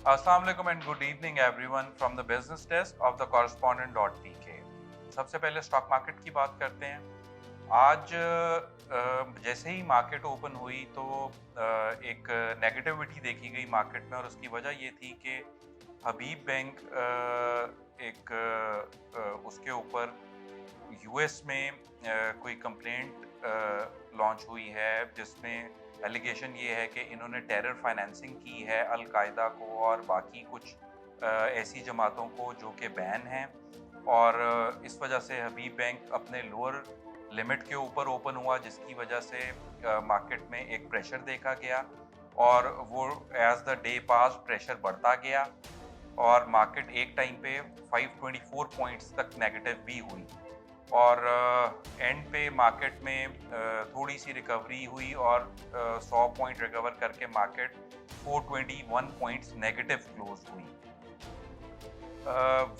Assalamu alaikum and good evening everyone from the business desk of the correspondent.pk। सबसे पहले stock market की बात करते हैं। आज जैसे ही मार्केट ओपन हुई तो एक नेगेटिविटी देखी गई मार्केट में, और उसकी वजह ये थी कि हबीब बैंक एक उसके ऊपर यूएस में कोई कंप्लेंट लॉन्च हुई है जिसमें एलिगेशन ये है कि इन्होंने टेरर फाइनेंसिंग की है अल-कायदा को और बाकी कुछ ऐसी जमातों को जो कि बैन हैं, और इस वजह से हबीब बैंक अपने लोअर लिमिट के ऊपर ओपन हुआ, जिसकी वजह से मार्केट में एक प्रेशर देखा गया और वो as the day pass pressure बढ़ता गया और मार्केट एक टाइम पे 524 पॉइंट्स तक नेगेटिव भी हुई और एंड पे मार्केट में थोड़ी सी रिकवरी हुई और 100 पॉइंट रिकवर करके मार्केट 421 पॉइंट्स नेगेटिव क्लोज हुई।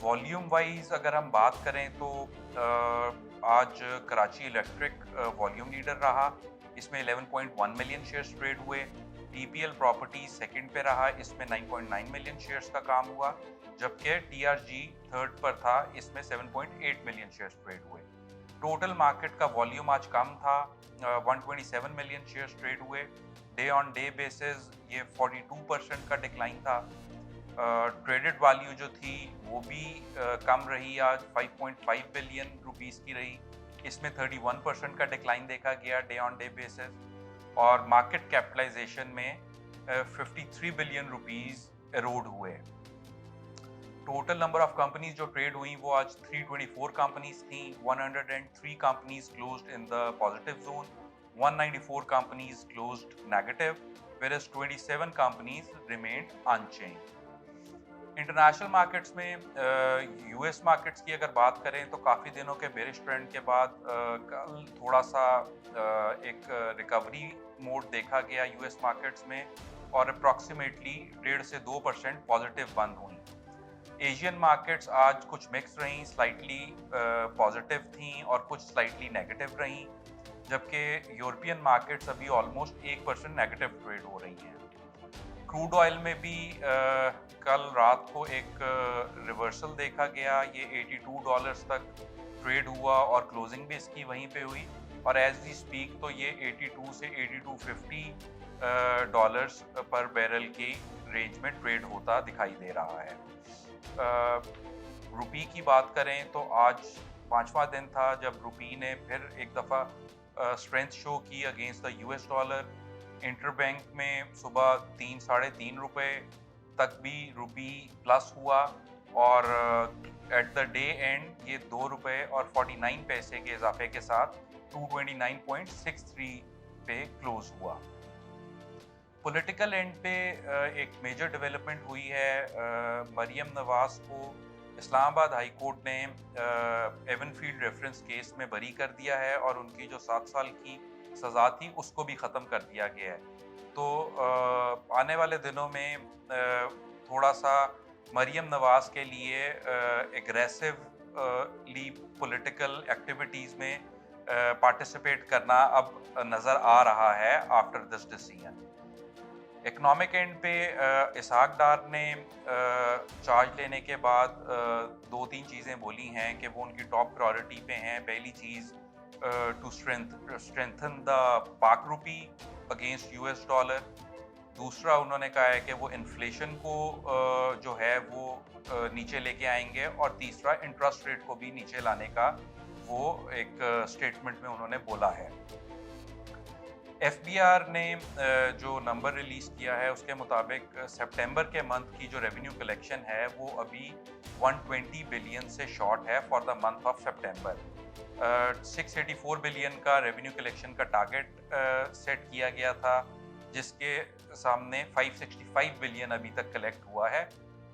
वॉल्यूम वाइज अगर हम बात करें तो आज कराची इलेक्ट्रिक वॉल्यूम लीडर रहा, इसमें 11.1 मिलियन शेयर्स ट्रेड हुए। टीपीएल प्रॉपर्टी सेकंड पे रहा, इसमें 9.9 मिलियन शेयर्स का काम हुआ, जबकि टीआरजी थर्ड पर था, इसमें 7.8 मिलियन शेयर्स ट्रेड हुए। टोटल मार्केट का वॉल्यूम आज कम था, 127 मिलियन शेयर्स ट्रेड हुए। डे ऑन डे बेसिस ये 42% का डिक्लाइन था। ट्रेडेड वैल्यू जो थी वो भी कम रही, आज 5.5 बिलियन रुपीस की रही, इसमें 31% का डिक्लाइन देखा गया डे ऑन डे बेसिस। और मार्केट कैपिटलाइजेशन में 53 बिलियन रुपीस एरोड हुए। टोटल नंबर ऑफ कंपनीज जो ट्रेड हुई वो आज 324 कंपनीज थी। 103 companies closed in the positive zone, 194 companies closed negative, whereas 27 companies remained unchanged. International markets में यूएस मार्केट्स की अगर बात करें तो काफ़ी दिनों के बेरिश ट्रेंड के बाद कल थोड़ा सा एक रिकवरी मोड देखा गया यूएस मार्केट्स में और अप्रॉक्सीमेटली 1.5 से 2% पॉजिटिव बंद हुई। एशियन मार्केट्स आज कुछ मिक्स रहीं, स्लाइटली पॉजिटिव थीं और कुछ स्लाइटली नेगेटिव रहीं, जबकि यूरोपियन मार्केट्स अभी ऑलमोस्ट 1% नेगेटिव ट्रेड हो रही हैं। क्रूड ऑयल में भी कल रात को एक रिवर्सल देखा गया, ये $82 तक ट्रेड हुआ और क्लोजिंग भी इसकी वहीं पे हुई, और एज वी स्पीक तो ये 82 से 82.50 डॉलर्स पर बैरल की रेंज में ट्रेड होता दिखाई दे रहा है। रुपी की बात करें तो आज 5वां दिन था जब रुपी ने फिर एक दफ़ा स्ट्रेंथ शो की against the US dollar. Interbank में सुबह 3-3.5 रुपए तक भी रुपी प्लस हुआ और एट द डे एंड ये 2 रुपए और 49 पैसे के इजाफे के साथ 229.63 पे क्लोज हुआ। पॉलिटिकल एंड पे एक मेजर डेवलपमेंट हुई है। मरियम नवाज को इस्लामाबाद हाई कोर्ट ने एवनफील्ड रेफरेंस केस में बरी कर दिया है और उनकी जो 7 साल की सज़ा थी उसको भी ख़त्म कर दिया गया है। तो आने वाले दिनों में थोड़ा सा मरियम नवाज के लिए एग्रेसिवली पॉलिटिकल एक्टिविटीज़ में पार्टिसिपेट करना अब नज़र आ रहा है after this decision. Economic and पे इसहाक डार ने चार्ज लेने के बाद 2-3 चीज़ें बोली हैं कि वो उनकी टॉप प्रायोरिटी पे हैं। पहली चीज़ टू स्ट्रेंथन द पाक रुपी अगेंस्ट यूएस डॉलर। दूसरा उन्होंने कहा है कि वो इन्फ्लेशन को जो है वो नीचे लेके आएंगे, और तीसरा इंटरेस्ट रेट को भी नीचे लाने का वो एक स्टेटमेंट में उन्होंने बोला है। एफबीआर ने जो नंबर रिलीज़ किया है उसके मुताबिक सितंबर के मंथ की जो रेवेन्यू कलेक्शन है वो अभी 120 बिलियन से शॉर्ट है for the month of September. 684 billion का रेवेन्यू कलेक्शन का टारगेट सेट किया गया था, जिसके सामने 565 बिलियन अभी तक कलेक्ट हुआ है,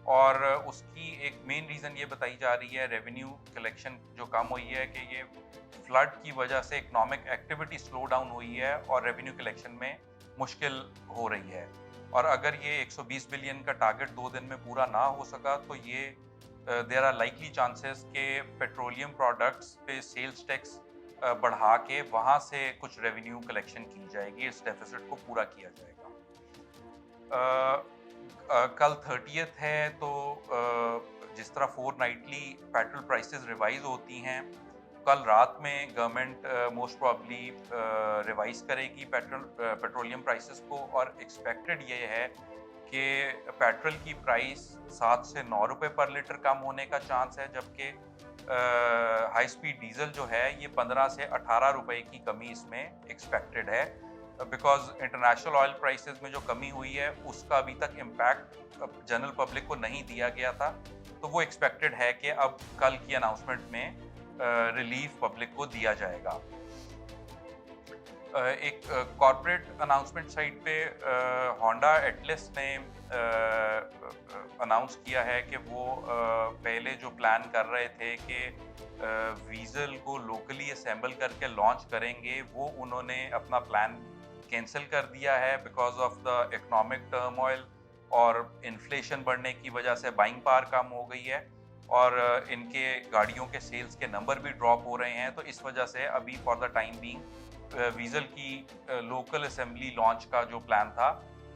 और उसकी एक मेन रीज़न ये बताई जा रही है रेवेन्यू कलेक्शन जो कम हुई है कि ये फ्लड की वजह से इकोनॉमिक एक्टिविटी स्लो डाउन हुई है और रेवेन्यू कलेक्शन में मुश्किल हो रही है। और अगर ये 120 बिलियन का टारगेट 2 दिन में पूरा ना हो सका तो ये देयर आर लाइकली चांसेस कि पेट्रोलियम प्रोडक्ट्स पे सेल्स टैक्स बढ़ा के वहाँ से कुछ रेवेन्यू कलेक्शन की जाएगी, इस डेफिसिट को पूरा किया जाएगा। कल 30th है तो जिस तरह फोर्टनाइटली पेट्रोल प्राइसेस रिवाइज होती हैं, कल रात में गवर्नमेंट मोस्ट प्रॉब्ली रिवाइज करेगी पेट्रोलियम प्राइसेस को, और एक्सपेक्टेड ये है कि पेट्रोल की प्राइस 7 से 9 रुपए पर लीटर कम होने का चांस है, जबकि हाई स्पीड डीजल जो है ये 15 से 18 रुपए की कमी इसमें एक्सपेक्टेड है, बिकॉज इंटरनेशनल ऑयल प्राइसेस में जो कमी हुई है उसका अभी तक इम्पैक्ट जनरल पब्लिक को नहीं दिया गया था, तो वो एक्सपेक्टेड है कि अब कल की अनाउंसमेंट में रिलीफ पब्लिक को दिया जाएगा। एक कॉर्पोरेट अनाउंसमेंट साइट पे होंडा एटलस ने अनाउंस किया है कि वो पहले जो प्लान कर रहे थे कि वीज़ल को लोकली असेंबल करके लॉन्च करेंगे, वो उन्होंने अपना प्लान कैंसिल कर दिया है because of the economic turmoil और इन्फ्लेशन बढ़ने की वजह से बाइंग पावर कम हो गई है, और इनके गाड़ियों के सेल्स के नंबर भी ड्रॉप हो रहे हैं, तो इस वजह से अभी for the time being Vezel की लोकल असेंबली लॉन्च का जो प्लान था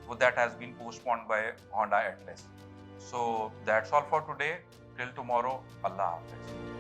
वो that has been postponed by Honda Atlas. So that's all for today, till tomorrow, अल्लाह हाफिज़।